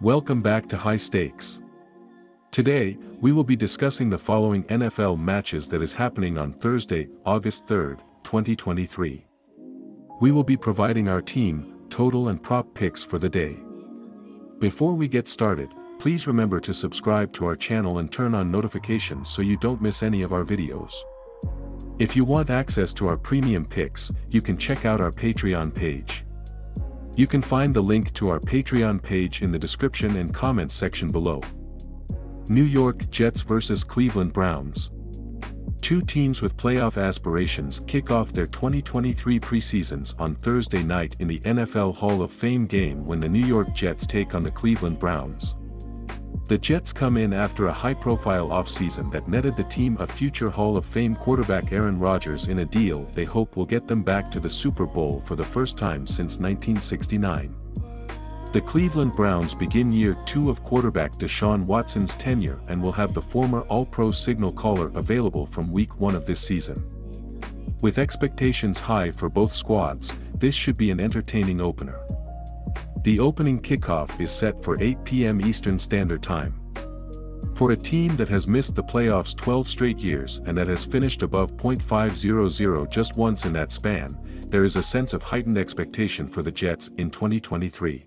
Welcome back to High Stakes. Today, we will be discussing the following NFL matches that is happening on Thursday, August 3rd, 2023. We will be providing our team, total and prop picks for the day. Before we get started, please remember to subscribe to our channel and turn on notifications so you don't miss any of our videos. If you want access to our premium picks, you can check out our Patreon page. You can find the link to our Patreon page in the description and comments section below. New York Jets vs. Cleveland Browns. Two teams with playoff aspirations kick off their 2023 preseasons on Thursday night in the NFL Hall of Fame game when the New York Jets take on the Cleveland Browns. The Jets come in after a high-profile offseason that netted the team a future Hall of Fame quarterback Aaron Rodgers in a deal they hope will get them back to the Super Bowl for the first time since 1969. The Cleveland Browns begin year 2 of quarterback Deshaun Watson's tenure and will have the former All-Pro signal caller available from Week 1 of this season. With expectations high for both squads, this should be an entertaining opener. The opening kickoff is set for 8 p.m. Eastern Standard Time. For a team that has missed the playoffs 12 straight years and that has finished above .500 just once in that span, there is a sense of heightened expectation for the Jets in 2023.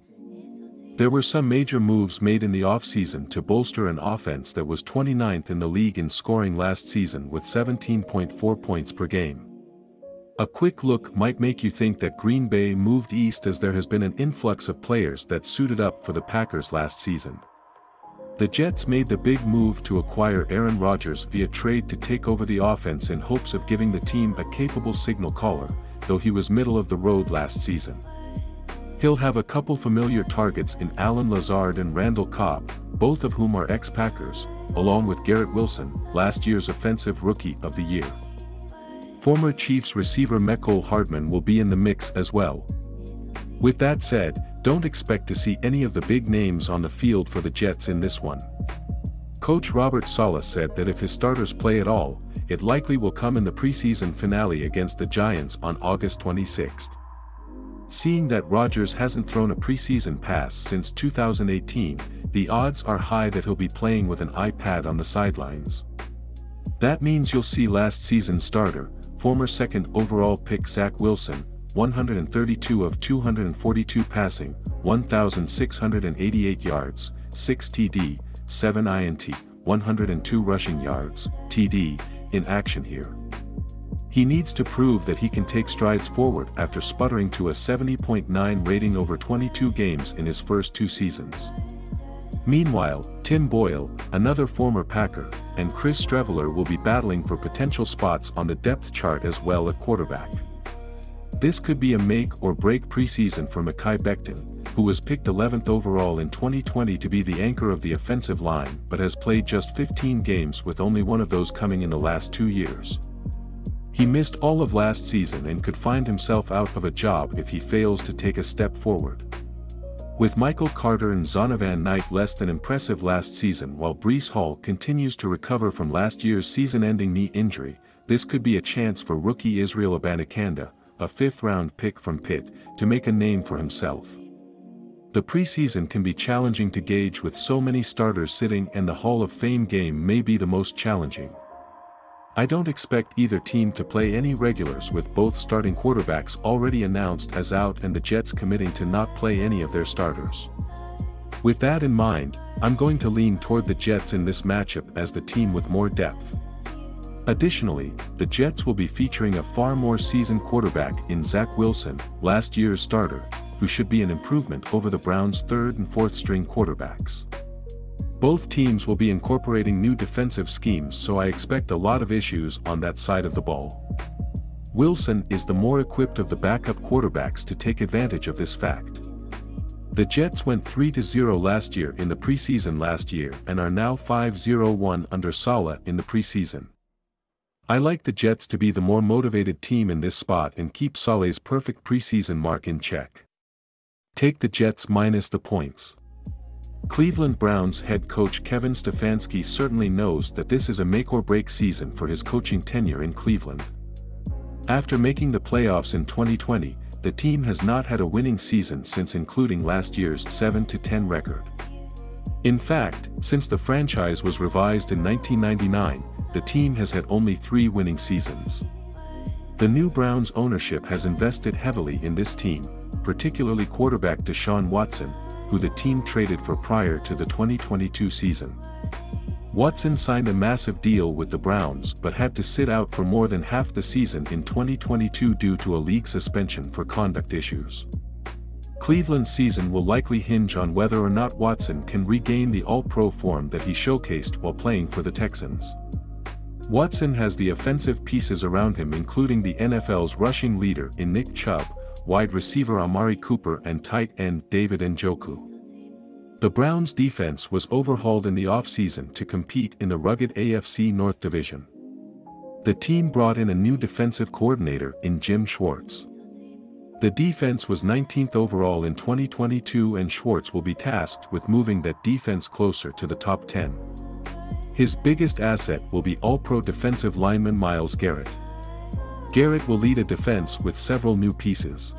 There were some major moves made in the offseason to bolster an offense that was 29th in the league in scoring last season with 17.4 points per game. A quick look might make you think that Green Bay moved east as there has been an influx of players that suited up for the Packers last season. The Jets made the big move to acquire Aaron Rodgers via trade to take over the offense in hopes of giving the team a capable signal caller, though he was middle of the road last season. He'll have a couple familiar targets in Allen Lazard and Randall Cobb, both of whom are ex-Packers, along with Garrett Wilson, last year's Offensive Rookie of the Year. Former Chiefs receiver Mecole Hardman will be in the mix as well. With that said, don't expect to see any of the big names on the field for the Jets in this one. Coach Robert Saleh said that if his starters play at all, it likely will come in the preseason finale against the Giants on August 26th. Seeing that Rodgers hasn't thrown a preseason pass since 2018, the odds are high that he'll be playing with an iPad on the sidelines. That means you'll see last season's starter, former second overall pick Zach Wilson, 132 of 242 passing, 1,688 yards, 6 TD, 7 INT, 102 rushing yards, TD, in action here. He needs to prove that he can take strides forward after sputtering to a 70.9 rating over 22 games in his first 2 seasons. Meanwhile, Tim Boyle, another former Packer, and Chris Streveler will be battling for potential spots on the depth chart as well at quarterback. This could be a make-or-break preseason for Mekhi Becton, who was picked 11th overall in 2020 to be the anchor of the offensive line but has played just 15 games with only one of those coming in the last 2 years. He missed all of last season and could find himself out of a job if he fails to take a step forward. With Michael Carter and Zonovan Knight less than impressive last season while Breece Hall continues to recover from last year's season-ending knee injury, this could be a chance for rookie Israel Abanikanda, a 5th-round pick from Pitt, to make a name for himself. The preseason can be challenging to gauge with so many starters sitting, and the Hall of Fame game may be the most challenging. I don't expect either team to play any regulars with both starting quarterbacks already announced as out and the Jets committing to not play any of their starters. With that in mind, I'm going to lean toward the Jets in this matchup as the team with more depth. Additionally, the Jets will be featuring a far more seasoned quarterback in Zach Wilson, last year's starter, who should be an improvement over the Browns' 3rd and 4th string quarterbacks. Both teams will be incorporating new defensive schemes, so I expect a lot of issues on that side of the ball. Wilson is the more equipped of the backup quarterbacks to take advantage of this fact. The Jets went 3-0 last year in the preseason last year and are now 5-0-1 under Saleh in the preseason. I like the Jets to be the more motivated team in this spot and keep Saleh's perfect preseason mark in check. Take the Jets minus the points. Cleveland Browns head coach Kevin Stefanski certainly knows that this is a make-or-break season for his coaching tenure in Cleveland. After making the playoffs in 2020, the team has not had a winning season since, including last year's 7-10 record. In fact, since the franchise was revised in 1999, the team has had only 3 winning seasons. The new Browns ownership has invested heavily in this team, particularly quarterback Deshaun Watson, who the team traded for prior to the 2022 season. Watson signed a massive deal with the Browns but had to sit out for more than half the season in 2022 due to a league suspension for conduct issues. Cleveland's season will likely hinge on whether or not Watson can regain the All-Pro form that he showcased while playing for the Texans. Watson has the offensive pieces around him, including the NFL's rushing leader in Nick Chubb, wide receiver Amari Cooper and tight end David Njoku. The Browns' defense was overhauled in the offseason to compete in the rugged AFC North Division. The team brought in a new defensive coordinator in Jim Schwartz. The defense was 19th overall in 2022, and Schwartz will be tasked with moving that defense closer to the top 10. His biggest asset will be All-Pro defensive lineman Myles Garrett. Garrett will lead a defense with several new pieces.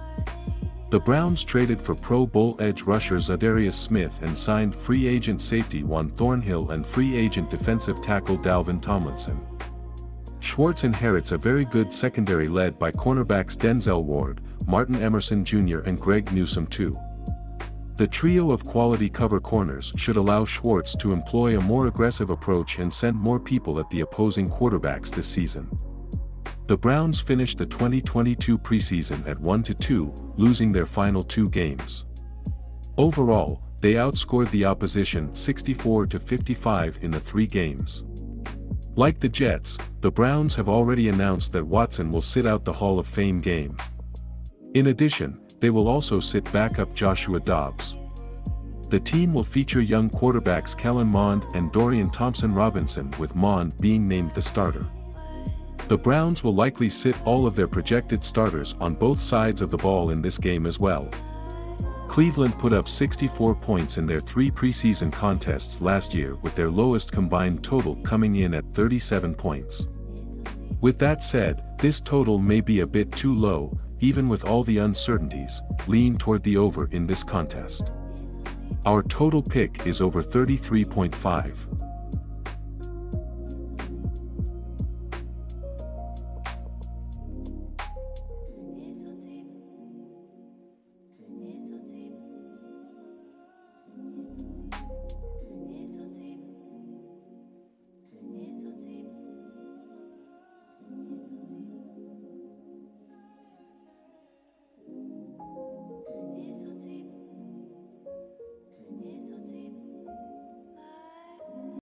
The Browns traded for Pro Bowl edge rusher Za'Darius Smith and signed free agent safety Juan Thornhill and free agent defensive tackle Dalvin Tomlinson. Schwartz inherits a very good secondary led by cornerbacks Denzel Ward, Martin Emerson Jr. and Greg Newsome II. The trio of quality cover corners should allow Schwartz to employ a more aggressive approach and send more people at the opposing quarterbacks this season. The Browns finished the 2022 preseason at 1-2, losing their final 2 games. Overall, they outscored the opposition 64-55 in the 3 games. Like the Jets, the Browns have already announced that Watson will sit out the Hall of Fame game. In addition, they will also sit backup Joshua Dobbs. The team will feature young quarterbacks Kellen Mond and Dorian Thompson-Robinson, with Mond being named the starter. The Browns will likely sit all of their projected starters on both sides of the ball in this game as well. Cleveland put up 64 points in their 3 preseason contests last year, with their lowest combined total coming in at 37 points. With that said, this total may be a bit too low, even with all the uncertainties. Lean toward the over in this contest. Our total pick is over 33.5.